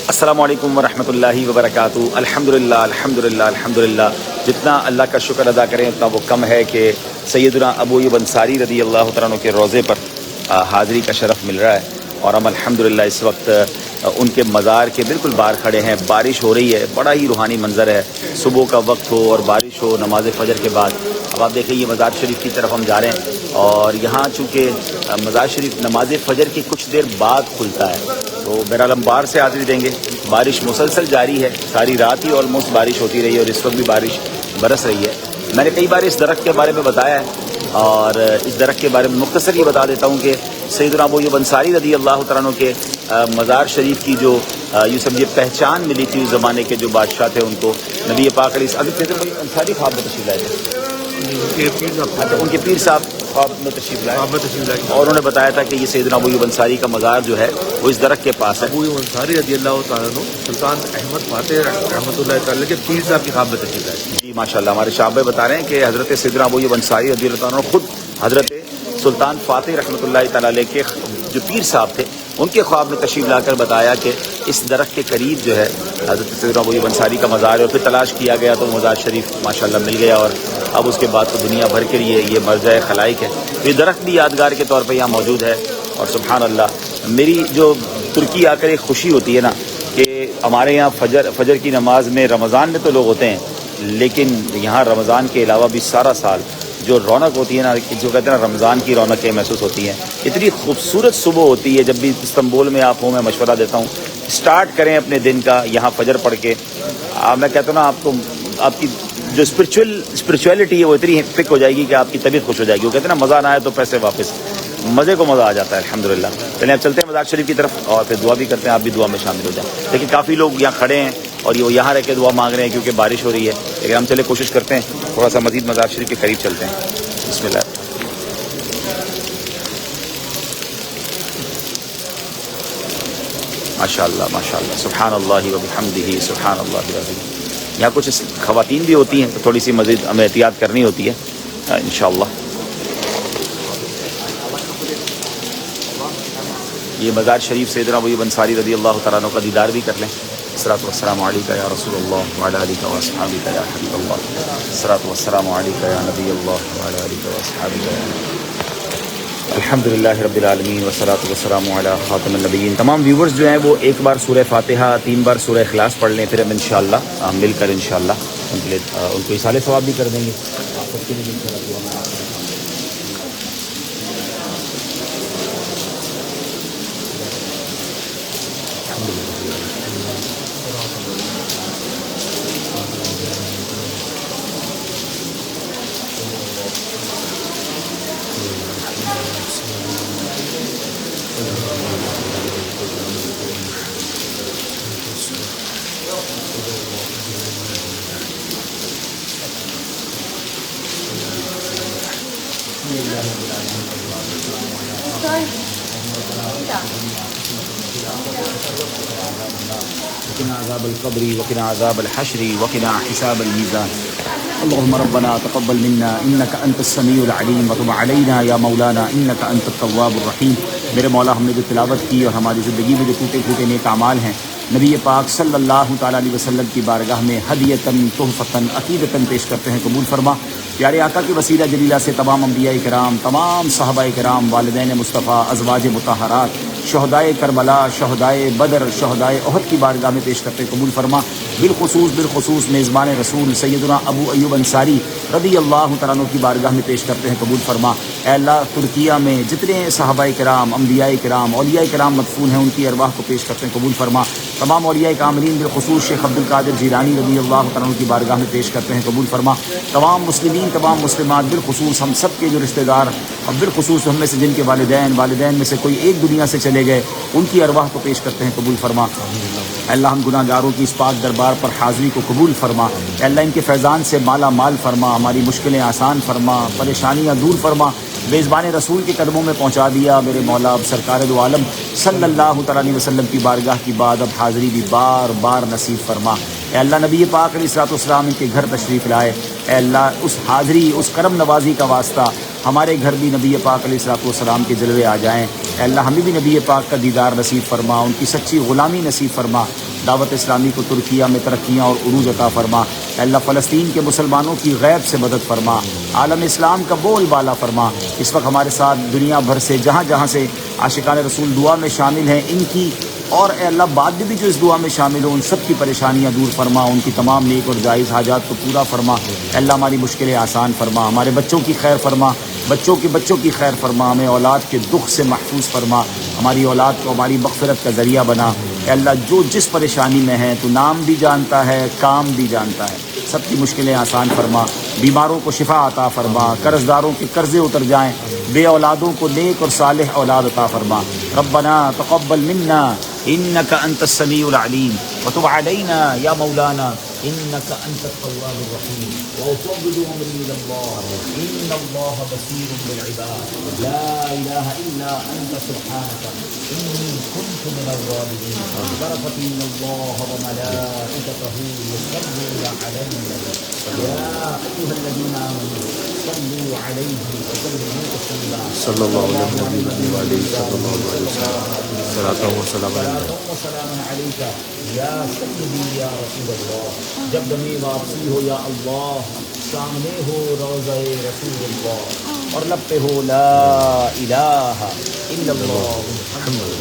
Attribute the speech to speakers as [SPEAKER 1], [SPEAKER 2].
[SPEAKER 1] السلام علیکم ورحمۃ اللہ وبرکاتہ۔ الحمدللہ جتنا اللہ کا شکر ادا کریں اتنا وہ کم ہے کہ سیدنا ابو ایوب انصاری رضی اللہ تعالیٰ عنہ کے روضے پر حاضری کا شرف مل رہا ہے، اور ہم الحمدللہ اس وقت ان کے مزار کے بالکل باہر کھڑے ہیں۔ بارش ہو رہی ہے، بڑا ہی روحانی منظر ہے، صبح کا وقت ہو اور بارش ہو نماز فجر کے بعد۔ اب آپ دیکھیں یہ مزار شریف کی طرف ہم جا رہے ہیں، اور یہاں چونکہ مزار شریف نماز فجر کی کچھ دیر بعد کھلتا ہے، تو بہرحال ہم باہر سے حاضری دیں گے۔ بارش مسلسل جاری ہے، ساری رات ہی آلموسٹ بارش ہوتی رہی ہے، اور اس وقت بھی بارش برس رہی ہے۔ میں نے کئی بار اس درخت کے بارے میں بتایا ہے، اور اس درخت کے بارے میں مختصر یہ بتا دیتا ہوں کہ سیدنا ابو ایوب انصاری رضی اللہ تعالیٰ عنہ کے مزار شریف کی جو یوں سمجھے پہچان ملی تھی اس زمانے کے جو بادشاہ تھے ان کو، نبی پاک علیہ سیدنا ابو انصاری خواب میں تشریف لائے تھے، ان کے پیر صاحب خواب میں تشریف لائے، اور انہوں نے بتایا تھا کہ یہ سیدنا ابو ایوب انصاری کا مزار جو ہے وہ اس درخت کے پاس ہے۔
[SPEAKER 2] ابو ایوب انصاری رضی اللہ تعالیٰ عنہ سلطان احمد فاتح رحمۃ اللہ تعالیٰ کے پیر صاحب کی خواب میں تشریف لائے۔
[SPEAKER 1] جی ماشاءاللہ، ہمارے شاہ بھائی بتا رہے ہیں کہ حضرت سیدنا ابو ایوب انصاری رضی اللہ تعالیٰ عنہ خود حضرت سلطان فاتح رحمۃ اللہ تعالیٰ علیہ کے جو پیر صاحب تھے ان کے خواب میں تشریف لا کر بتایا کہ اس درخت کے قریب جو ہے حضرت سیدنا ابو ایوب انصاری کا مزار ہے، اور پھر تلاش کیا گیا تو مزار شریف ماشاءاللہ مل گیا، اور اب اس کے بعد تو دنیا بھر کے لیے یہ مرجع خلائق ہے۔ یہ درخت بھی یادگار کے طور پہ یہاں موجود ہے، اور سبحان اللہ میری جو ترکی آ کر ایک خوشی ہوتی ہے نا کہ ہمارے یہاں فجر کی نماز میں رمضان میں تو لوگ ہوتے ہیں، لیکن یہاں رمضان کے علاوہ بھی سارا سال جو رونق ہوتی ہے نا، جو کہتے ہیں نا رمضان کی رونقیں محسوس ہوتی ہیں۔ اتنی خوبصورت صبح ہوتی ہے، جب بھی استنبول میں آپ ہوں میں مشورہ دیتا ہوں اسٹارٹ کریں اپنے دن کا یہاں فجر پڑھ کے۔ میں کہتا ہوں نا آپ کی جو اسپرچویلٹی ہے وہ اتنی پک ہو جائے گی کہ آپ کی طبیعت خوش ہو جائے گی۔ وہ کہتے ہیں نا مزہ نہ آئے تو پیسے واپس، مزے کو مزہ آ جاتا ہے الحمدللہ۔ چلیں اب چلتے ہیں مزار شریف کی طرف، اور پھر دعا بھی کرتے ہیں، آپ بھی دعا میں شامل ہو جائیں۔ لیکن کافی لوگ یہاں کھڑے ہیں اور وہ یہاں رہ کے دعا مانگ رہے ہیں کیونکہ بارش ہو رہی ہے، لیکن ہم چلے کوشش کرتے ہیں تھوڑا سا مزید مزار شریف کے قریب چلتے ہیں۔ بسم اللہ۔ ماشاءاللہ سبحان اللہ وبحمدہ سبحان اللہ العظیم۔ یہاں کچھ خواتین بھی ہوتی ہیں تو تھوڑی سی مزید ہمیں احتیاط کرنی ہوتی ہے انشاءاللہ۔ یہ مزار شریف سیدنا ابو ایوب انصاری رضی اللہ تعالیٰ عنہ کا دیدار بھی کر لیں۔ الصلاۃ والسلام علیک یا رسول اللہ وعلی آلک واصحابک یا حبیب اللہ، الصلاۃ والسلام علیک یا نبی اللہ وعلی آلک واصحابک۔ الحمدللہ رب العالمین والصلاۃ والسلام علی خاتم النبیین۔ تمام ویورز جو ہیں وہ ایک بار سورہ فاتحہ 3 بار سورہ اخلاص پڑھ لیں، پھر ہم انشاءاللہ مل کر انشاءاللہ ان کے لیے ان کو ایصال ثواب بھی کر دیں گے۔ آپ سب کے لیے انشاءاللہ دعا میں وقنا عذاب القبر وقنا عذاب الحشر وقنا حساب الميزان۔ اللهم ربنا تقبل منا انك انت السميع العليم وتب علينا يا مولانا انك انت التواب الرحيم۔ میرے مولا، ہم نے جو تلاوت کی اور ہماری زندگی میں جو ٹوٹے پھوٹے نیک اعمال ہیں نبی پاک صلی اللہ تعالیٰ علیہ وسلم کی بارگاہ میں ہدیتاً تحفتاً عقیدتاً پیش کرتے ہیں، قبول فرما۔ پیارے آقا کی وسیلہ جلیلہ سے تمام انبیاء کرام، تمام صحابہ کرام، والدین مصطفیٰ، ازواج مطہرات، شہدائے کربلا، شہدائے بدر، شہدائے احد کی بارگاہ میں پیش کرتے ہیں، قبول فرما۔ بالخصوص میزبان رسول سیدنا ابو ایوب انصاری رضی اللہ تعالیٰ عنہ کی بارگاہ میں پیش کرتے ہیں، قبول فرما۔ اے اللہ، ترکیہ میں جتنے صحابہ کرام، انبیاء کرام، اولیاء کرام مدفون ہیں ان کی ارواح کو پیش کرتے ہیں، قبول فرما۔ تمام اولیاء کاملین بالخصوص شیخ عبد القادر جیلانی رضی اللہ تعالیٰ عنہ کی بارگاہ میں پیش کرتے ہیں، قبول فرما۔ تمام مسلمین، تمام مسلمات، بالخصوص ہم سب کے جو رشتہ دار، اور بالخصوص ہم میں سے جن کے والدین میں سے کوئی ایک دنیا سے چلے گئے، ان کی ارواح کو پیش کرتے ہیں، قبول فرما۔ اے اللہ، ہم گناہ گاروں کی اس پاک دربار پر حاضری کو قبول فرما۔ اے اللہ، ان کے فیضان سے مالا مال فرما، ہماری مشکلیں آسان فرما، پریشانیاں دور فرما۔ میزبان رسول کے قدموں میں پہنچا دیا میرے مولا، اب سرکار دو عالم صلی اللہ تعالیٰ علیہ وسلم کی بارگاہ کی بعد اب حاضری بھی بار بار نصیب فرما۔ اے اللہ، نبی پاک علیہ الصلوۃ والسلام ان کے گھر تشریف لائے، اے اللہ اس حاضری، اس کرم نوازی کا واسطہ ہمارے گھر بھی نبی پاک علیہ الصلوۃ والسلام کے جلوے آ جائیں۔ اے اللہ ہمیں بھی نبی پاک کا دیدار نصیب فرما، ان کی سچی غلامی نصیب فرما، دعوت اسلامی کو ترکیہ میں ترقیاں اور عروج عطا فرما۔ اے اللہ فلسطین کے مسلمانوں کی غیب سے مدد فرما، عالم اسلام کا بول بالا فرما۔ اس وقت ہمارے ساتھ دنیا بھر سے جہاں جہاں سے عاشقان رسول دعا میں شامل ہیں، ان کی اور اے اللہ بعد میں بھی جو اس دعا میں شامل ہو، ان سب کی پریشانیاں دور فرما، ان کی تمام نیک اور جائز حاجات کو پورا فرما۔ اے اللہ ہماری مشکلیں آسان فرما، ہمارے بچوں کی خیر فرما، بچوں کی خیر فرما، ہمیں اولاد کے دکھ سے محفوظ فرما، ہماری اولاد کو ہماری مغفرت کا ذریعہ بنا۔ اے اللہ جو جس پریشانی میں ہے تو نام بھی جانتا ہے، کام بھی جانتا ہے، سب کی مشکلیں آسان فرما، بیماروں کو شفا عطا فرما، قرض داروں کے قرضے اتر جائیں، بے اولادوں کو نیک اور صالح اولاد عطا فرما۔ ربنا تقبل منا انك انت السميع العليم وتب علينا يا مولانا انك انت التواب الرحيم وافوض امري الى الله ان الله بصير بالعباد لا اله الا انت سبحانك اني كنت من الظالمين بركة ان الله وملائكته يصلون على النبي يا ايها الذين امنوا صلوا عليه وسلموا تسليما
[SPEAKER 2] صلی اللہ علیہ وسلم صلاۃ و
[SPEAKER 1] سلام علیکہ یا سیدی یا رسول اللہ۔ جب دمی واپسی ہو یا اللہ، سامنے ہو روضہ رسول اللہ اور لب پہ ہو لا الہ الا اللہ محمد